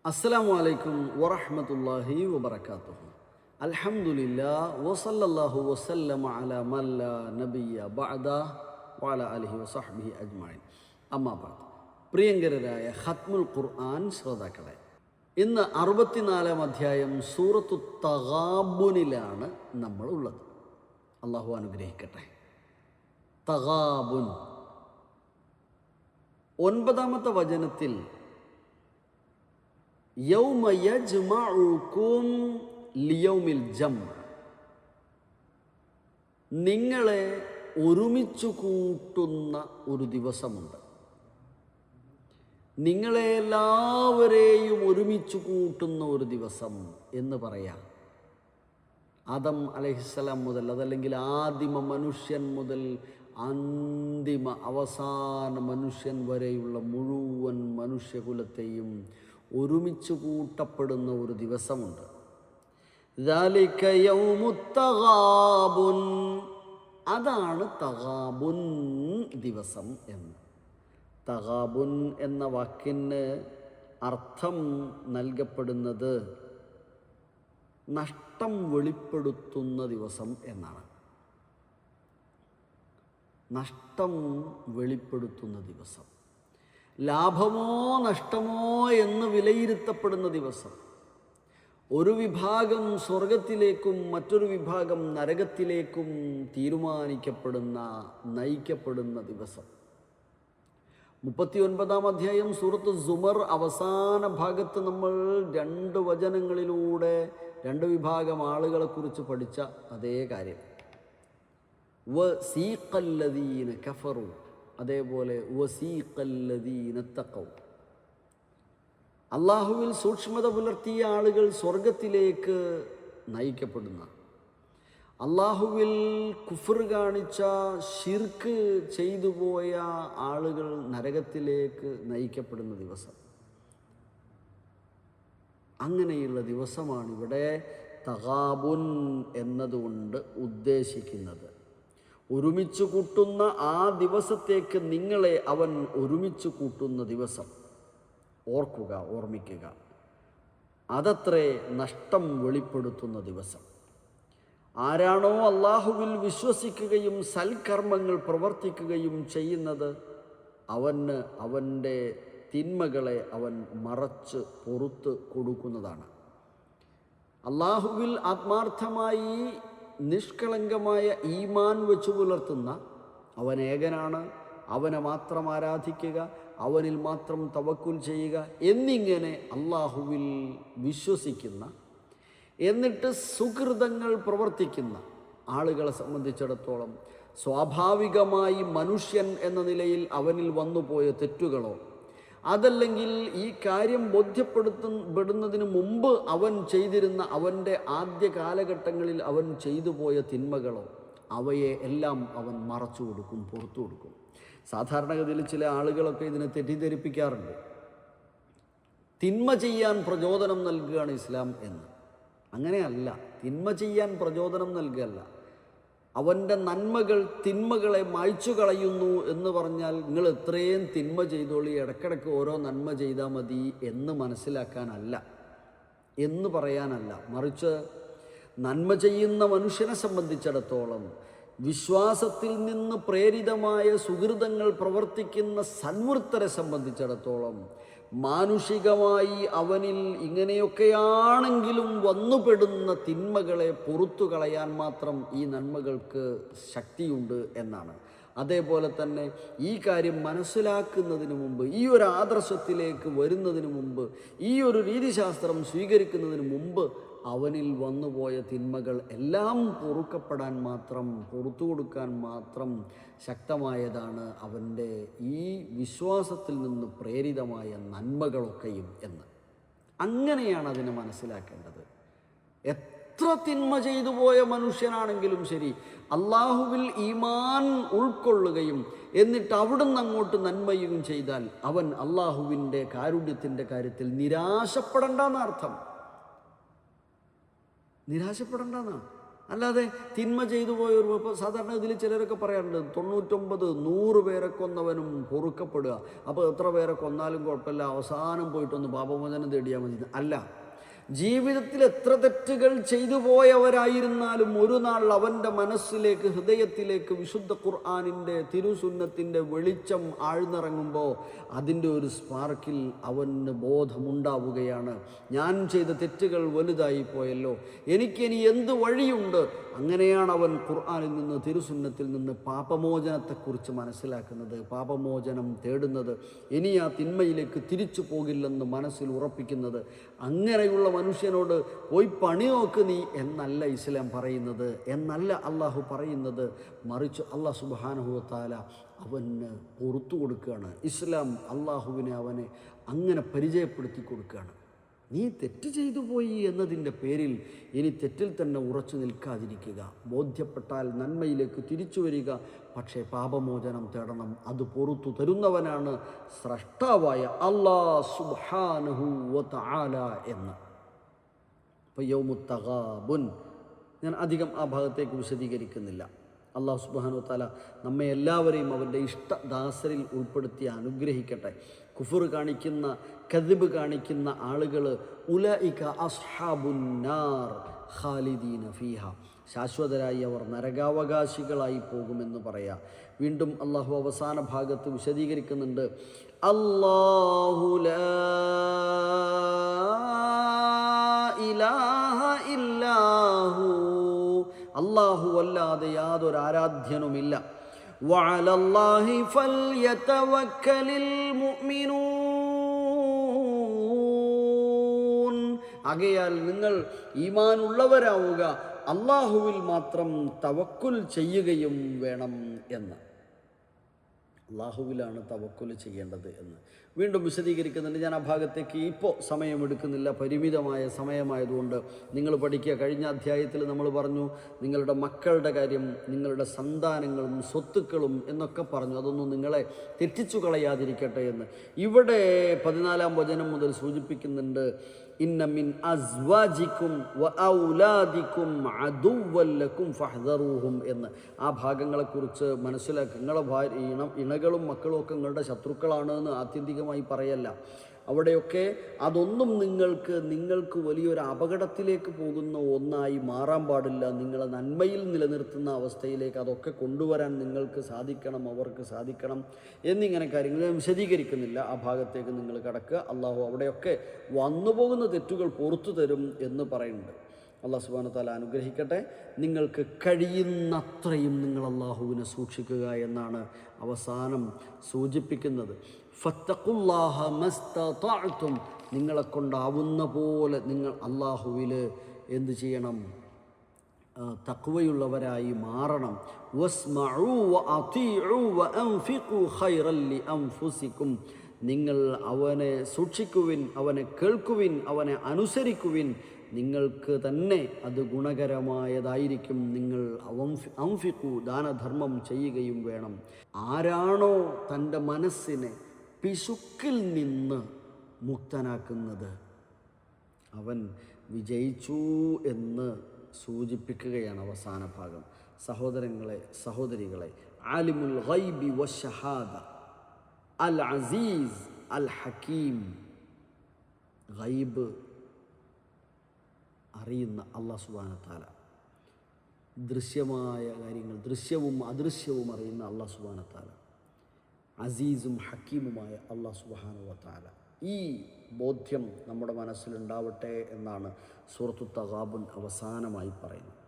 അസ്സലാമു അലൈക്കും വറഹ്മത്തുള്ളാഹി വബറകാതുഹു. അൽഹംദുലില്ലാഹ് വസല്ലല്ലാഹു വസല്ലമ അലാ മൻ ലാ നബിയ്യ ബഅദ വഅലാ ആലിഹി വസഹ്ബിഹി അജ്മഈൻ. അമ്മാ ബഅദ്. പ്രിയങ്കരരായ ഖത്മുൽ ഖുർആൻ ശ്രോതാക്കളെ, ഇന്ന് 64-ാം അധ്യായം സൂറത്തു തഗാബുനിലാണ് നമ്മൾ ഉള്ളത്. അല്ലാഹു അനുഗ്രഹിക്കട്ടെ. തഗാബുൻ 9-ാമത്തെ വചനത്തിൽ യൗമ യജ്മഉകും ലിയൗമിൽ ജംഅ, നിങ്ങളെ ഒരുമിച്ചു കൂട്ടുന്ന ഒരു ദിവസമുണ്ട്. നിങ്ങളെ എല്ലാവരെയും ഒരുമിച്ചു കൂട്ടുന്ന ഒരു ദിവസം എന്ന് പറയാം. ആദം അലൈഹിസ്സലാം മുതൽ, അതല്ലെങ്കിൽ ആദിമ മനുഷ്യൻ മുതൽ അന്തിമ അവസാന മനുഷ്യൻ വരെയുള്ള മുഴുവൻ മനുഷ്യകുലത്തെയും ഒരുമിച്ച് കൂട്ടപ്പെടുന്ന ഒരു ദിവസമുണ്ട്. ദാലിക യൗമുത് തഗാബുൻ, അതാണ് തഗാബുൻ ദിവസം എന്ന്. തഗാബുൻ എന്ന വാക്കിന് അർത്ഥം നൽകപ്പെടുന്നത് നഷ്ടം വെളിപ്പെടുത്തുന്ന ദിവസം എന്നാണ്. നഷ്ടം വെളിപ്പെടുത്തുന്ന ദിവസം, ലാഭമോ നഷ്ടമോ എന്ന് വിലയിരുത്തപ്പെടുന്ന ദിവസം, ഒരു വിഭാഗം സ്വർഗത്തിലേക്കും മറ്റൊരു വിഭാഗം നരകത്തിലേക്കും തീരുമാനിക്കപ്പെടുന്ന, നയിക്കപ്പെടുന്ന ദിവസം. 39-ാം അധ്യായം സൂറത്ത് സുമർ അവസാന ഭാഗത്ത് നമ്മൾ 2 വചനങ്ങളിലൂടെ 2 വിഭാഗം ആളുകളെക്കുറിച്ച് പഠിച്ച അതേ കാര്യം. വസീഖല്ലദീന കഫറു, അതേപോലെ വസീഖല്ലദീന തഖൗ, അള്ളാഹുവിൽ സൂക്ഷ്മത പുലർത്തിയ ആളുകൾ സ്വർഗത്തിലേക്ക് നയിക്കപ്പെടുന്ന, അള്ളാഹുവിൽ കുഫർ കാണിച്ച, ശിർക്ക് ചെയ്തു പോയ ആളുകൾ നരകത്തിലേക്ക് നയിക്കപ്പെടുന്ന ദിവസം. അങ്ങനെയുള്ള ദിവസമാണ് ഇവിടെ തഗാബുൻ എന്നതുകൊണ്ട് ഉദ്ദേശിക്കുന്നത്. ഒരുമിച്ച് കൂട്ടുന്ന ആ ദിവസത്തേക്ക് നിങ്ങളെ അവൻ ഒരുമിച്ച് കൂട്ടുന്ന ദിവസം. ഓർക്കുക, ഓർമ്മിക്കുക, അതത്രേ നഷ്ടം വെളിപ്പെടുത്തുന്ന ദിവസം. ആരാണോ അള്ളാഹുവിൽ വിശ്വസിക്കുകയും സൽക്കർമ്മങ്ങൾ പ്രവർത്തിക്കുകയും ചെയ്യുന്നത്, അവന് അവൻ്റെ തിന്മകളെ അവൻ മറച്ച് പുറത്ത് കൊടുക്കുന്നതാണ്. അള്ളാഹുവിൽ ആത്മാർത്ഥമായി നിഷ്കളങ്കമായ ഈമാൻ വെച്ചു പുലർത്തുന്ന, അവൻ ഏകനാണ്, അവനെ മാത്രം ആരാധിക്കുക, അവനിൽ മാത്രം തവക്കുൽ ചെയ്യുക എന്നിങ്ങനെ അള്ളാഹുവിൽ വിശ്വസിക്കുന്ന, എന്നിട്ട് സുകൃതങ്ങൾ പ്രവർത്തിക്കുന്ന ആളുകളെ സംബന്ധിച്ചിടത്തോളം സ്വാഭാവികമായി മനുഷ്യൻ എന്ന നിലയിൽ അവനിൽ വന്നുപോയ തെറ്റുകളോ, അതല്ലെങ്കിൽ ഈ കാര്യം ബോധ്യപ്പെടുന്നതിന് മുമ്പ് അവൻ ചെയ്തിരുന്ന അവൻ്റെ ആദ്യ കാലഘട്ടങ്ങളിൽ അവൻ ചെയ്തു പോയ തിന്മകളോ, അവയെ എല്ലാം അവൻ മറച്ചു കൊടുക്കും, പുറത്തു കൊടുക്കും. സാധാരണഗതിയിൽ ചില ആളുകളൊക്കെ ഇതിനെ തെറ്റിദ്ധരിപ്പിക്കാറുണ്ട്. തിന്മ ചെയ്യാൻ പ്രചോദനം നൽകുകയാണ് ഇസ്ലാം എന്ന്. അങ്ങനെയല്ല. തിന്മ ചെയ്യാൻ പ്രചോദനം നൽകുകയല്ല. അവൻ്റെ നന്മകൾ തിന്മകളെ മായ്ച്ചു കളയുന്നു എന്ന് പറഞ്ഞാൽ നിങ്ങൾ എത്രയും തിന്മ ചെയ്തോളി, ഇടയ്ക്കിടയ്ക്ക് ഓരോ നന്മ ചെയ്താൽ മതി എന്ന് മനസ്സിലാക്കാനല്ല, എന്ന് പറയാനല്ല. മറിച്ച് നന്മ ചെയ്യുന്ന മനുഷ്യനെ സംബന്ധിച്ചിടത്തോളം, വിശ്വാസത്തിൽ നിന്ന് പ്രേരിതമായ സുഹൃതങ്ങൾ പ്രവർത്തിക്കുന്ന സന്വൃത്തരെ സംബന്ധിച്ചിടത്തോളം, മാനുഷികമായി അവനിൽ ഇങ്ങനെയൊക്കെയാണെങ്കിലും വന്നുപെടുന്ന തിന്മകളെ പുറത്തു കളയാൻ മാത്രം ഈ നന്മകൾക്ക് ശക്തിയുണ്ട് എന്നാണ്. അതേപോലെ തന്നെ ഈ കാര്യം മനസ്സിലാക്കുന്നതിന് മുമ്പ്, ഈ ഒരു ആദർശത്തിലേക്ക് വരുന്നതിന് മുമ്പ്, ഈ ഒരു രീതിശാസ്ത്രം സ്വീകരിക്കുന്നതിന് മുമ്പ് അവനിൽ വന്നുപോയ തിന്മകൾ എല്ലാം പൊറുക്കപ്പെടാൻ മാത്രം, പുറത്തു കൊടുക്കാൻ മാത്രം ശക്തമായതാണ് അവൻ്റെ ഈ വിശ്വാസത്തിൽ നിന്ന് പ്രേരിതമായ നന്മകളൊക്കെയും എന്ന്. അങ്ങനെയാണ് അതിനെ മനസ്സിലാക്കേണ്ടത്. എത്ര തിന്മ ചെയ്തു പോയ മനുഷ്യനാണെങ്കിലും ശരി, അള്ളാഹുവിൽ ഈമാൻ ഉൾക്കൊള്ളുകയും എന്നിട്ട് അവിടുന്ന് അങ്ങോട്ട് നന്മയും ചെയ്താൽ അവൻ അള്ളാഹുവിൻ്റെ കാരുണ്യത്തിൻ്റെ കാര്യത്തിൽ നിരാശപ്പെടേണ്ടെന്നർത്ഥം. നിരാശപ്പെടേണ്ടെന്നാണ്. അല്ലാതെ തിന്മ ചെയ്തു പോയൊരു, ഇപ്പോൾ സാധാരണ ഇതിൽ ചിലരൊക്കെ പറയാറുണ്ട് 99 100 പേരെ കൊന്നവനും പൊറുക്കപ്പെടുക, അപ്പോൾ എത്ര പേരെ കൊന്നാലും കുഴപ്പമില്ല, അവസാനം പോയിട്ടൊന്ന് പാപമോചനം തേടിയാൽ മതി. അല്ല, ജീവിതത്തിൽ എത്ര തെറ്റുകൾ ചെയ്തു പോയവരായിരുന്നാലും ഒരു നാൾ അവൻ്റെ മനസ്സിലേക്ക്, ഹൃദയത്തിലേക്ക് വിശുദ്ധ ഖുർആനിൻ്റെ തിരുസുന്നത്തിൻ്റെ വെളിച്ചം ആഴ്ന്നിറങ്ങുമ്പോൾ അതിൻ്റെ ഒരു സ്പാർക്കിൽ അവന് ബോധമുണ്ടാവുകയാണ്, ഞാൻ ചെയ്ത തെറ്റുകൾ വലുതായി പോയല്ലോ, എനിക്കിനി എന്ത് വഴിയുണ്ട്. അങ്ങനെയാണ് അവൻ ഖുർആനിൽ നിന്ന്, തിരുസുന്നത്തിൽ നിന്ന് പാപമോചനത്തെക്കുറിച്ച് മനസ്സിലാക്കുന്നത്, പാപമോചനം തേടുന്നത്, ഇനി ആ തിന്മയിലേക്ക് തിരിച്ചു പോകില്ലെന്ന് മനസ്സിൽ ഉറപ്പിക്കുന്നത്. അങ്ങനെയുള്ള മനുഷ്യനോട് പോയി പണി നോക്ക് നീ എന്നല്ല ഇസ്ലാം പറയുന്നത്, എന്നല്ല അള്ളാഹു പറയുന്നത്. മറിച്ച് അള്ളാഹു സുബ്ഹാനഹു വ തആല അവന് പുറത്തു കൊടുക്കുകയാണ്. ഇസ്ലാം അള്ളാഹുവിനെ അവനെ അങ്ങനെ പരിചയപ്പെടുത്തി കൊടുക്കുകയാണ്. നീ തെറ്റ് ചെയ്തു പോയി എന്നതിൻ്റെ പേരിൽ ഇനി തെറ്റിൽ തന്നെ ഉറച്ചു നിൽക്കാതിരിക്കുക, ബോധ്യപ്പെട്ടാൽ നന്മയിലേക്ക് തിരിച്ചു വരിക, പക്ഷേ പാപമോചനം തേടണം. അത് പുറത്തു തരുന്നവനാണ് സ്രഷ്ടാവായ അല്ലാഹു സുബ്ഹാനഹു വ തആല എന്ന്. യൗമുത് തഗാബുൻ, ഞാൻ അധികം ആ ഭാഗത്തേക്ക് വിശദീകരിക്കുന്നില്ല. അല്ലാഹു സുബ്ഹാനഹു വ തആല നമ്മെ എല്ലാവരെയും അവൻ്റെ ഇഷ്ടദാസരിൽ ഉൾപ്പെടുത്തി അനുഗ്രഹിക്കട്ടെ. കുഫർ കാണിക്കുന്ന, കദ്ബ് കാണിക്കുന്ന ആളുകൾ ഉലൈക അസ്ഹാബുൻ നാർ ഖാലിദീന ഫീഹ, ശാശ്വതരായി അവർ നരകാവകാശികളായി പോകുമെന്ന് പറയാം. വീണ്ടും അള്ളാഹു അവസാന ഭാഗത്ത് വിശദീകരിക്കുന്നുണ്ട്, അല്ലാഹു ലാ ഇലാഹ ഇല്ലാഹു, അല്ലാഹു അല്ലാതെ യാതൊരു ആരാധ്യനുമില്ല. വഅലല്ലാഹി ഫൽയതവക്കലിൽ മുഅ്മിനൂൻ, ആകയാൽ നിങ്ങൾ ഈമാനുള്ളവരാവുക, അല്ലാഹുവിൽ മാത്രം തവക്കുൽ ചെയ്യുകയും വേണം എന്ന്. അല്ലാഹുവിലാണ് തവക്കുൽ ചെയ്യേണ്ടത് എന്ന് വീണ്ടും വിശദീകരിക്കുന്നുണ്ട്. ഞാൻ ആ ഭാഗത്തേക്ക് ഇപ്പോൾ സമയമെടുക്കുന്നില്ല, പരിമിതമായ സമയമായതുകൊണ്ട് നിങ്ങൾ പഠിക്കുക. കഴിഞ്ഞ അധ്യായത്തിൽ നമ്മൾ പറഞ്ഞു നിങ്ങളുടെ മക്കളുടെ കാര്യം, നിങ്ങളുടെ സന്താനങ്ങളും സ്വത്തുക്കളും എന്നൊക്കെ പറഞ്ഞു. അതൊന്നും നിങ്ങളെ തെറ്റിച്ചു കളയാതിരിക്കട്ടെ എന്ന്. ഇവിടെ 14-ാം വചനം മുതൽ സൂചിപ്പിക്കുന്നുണ്ട്, ഇന്ന മിൻ അസ്വാജിക്കും വ ഔലാദിക്കും അദുവ്വൻ ലക്കും ഫഹ്ദറൂഹും എന്ന്. ആ ഭാഗങ്ങളെക്കുറിച്ച് മനസ്സിലാക്കുക. നിങ്ങളെ ഇണകളും മക്കളും ഒക്കെ നിങ്ങളുടെ ശത്രുക്കളാണ് എന്ന് ആത്യന്തികമായി പറയല്ല. അവിടെയൊക്കെ അതൊന്നും നിങ്ങൾക്ക് വലിയൊരു അപകടത്തിലേക്ക് പോകുന്ന ഒന്നായി മാറാൻ പാടില്ല. നിങ്ങളെ നന്മയിൽ നിലനിർത്തുന്ന അവസ്ഥയിലേക്ക് അതൊക്കെ കൊണ്ടുവരാൻ നിങ്ങൾക്ക് സാധിക്കണം, അവർക്ക് സാധിക്കണം എന്നിങ്ങനെ കാര്യങ്ങൾ ഞാൻ വിശദീകരിക്കുന്നില്ല. ആ ഭാഗത്തേക്ക് നിങ്ങൾ കടക്കുക. അള്ളാഹു അവിടെയൊക്കെ വന്നുപോകുന്ന തെറ്റുകൾ പുറത്തു തരും എന്ന് പറയുന്നുണ്ട്. അല്ലാഹു സുബ്ഹാനഹു വ തആല അനുഗ്രഹിക്കട്ടെ. നിങ്ങൾക്ക് കഴിയുന്നത്രയും നിങ്ങൾ അള്ളാഹുവിനെ സൂക്ഷിക്കുക എന്നാണ് അവസാനം സൂചിപ്പിക്കുന്നത്. ഫത്തഖുല്ലാഹ മസ്തതഅ്തും, നിങ്ങളെ കൊണ്ടാവുന്ന പോലെ നിങ്ങൾ അള്ളാഹുവിൽ എന്ത് ചെയ്യണം? തഖ്വയുള്ളവരായി മാറണം. വസ്മഉ വഅതീഉ വഅൻഫിഖു ഖൈറൻ ലിഅൻഫുസികും, നിങ്ങൾ അവനെ സൂക്ഷിക്കുവിൻ, അവനെ കേൾക്കുവിൻ, അവനെ അനുസരിക്കുവിൻ, നിങ്ങൾക്ക് തന്നെ അത് ഗുണകരമായതായിരിക്കും. നിങ്ങൾ അൻഫിഖു, ദാനധർമ്മം ചെയ്യുകയും വേണം. ആരാണോ തൻ്റെ മനസ്സിനെ പിശുക്കിൽ നിന്ന് മുക്തനാക്കുന്നത് അവൻ വിജയിച്ചു എന്ന് സൂചിപ്പിക്കുകയാണ് അവസാന ഭാഗം. സഹോദരങ്ങളെ, സഹോദരികളെ, ആലിമുൽ ഗൈബി വശഹാദ അൽ അസീസ് അൽ ഹക്കീം, ഗൈബ് അറിയുന്ന അല്ലാഹു സുബ്ഹാനഹു വ തആല, ദൃശ്യമായ കാര്യങ്ങൾ, ദൃശ്യവും അദൃശ്യവും അറിയുന്ന അല്ലാഹു സുബ്ഹാനഹു വ തആല, അസീസും ഹക്കീമുമായ അല്ലാഹു സുബ്ഹാനഹു വ തആല. ഈ ബോധ്യം നമ്മുടെ മനസ്സിലുണ്ടാവട്ടെ എന്നാണ് സൂറത്തു തഗാബുൻ അവസാനമായി പറയുന്നത്.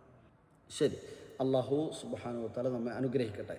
ശരി, അല്ലാഹു സുബ്ഹാനഹു വ തആല നമ്മെ അനുഗ്രഹിക്കട്ടെ.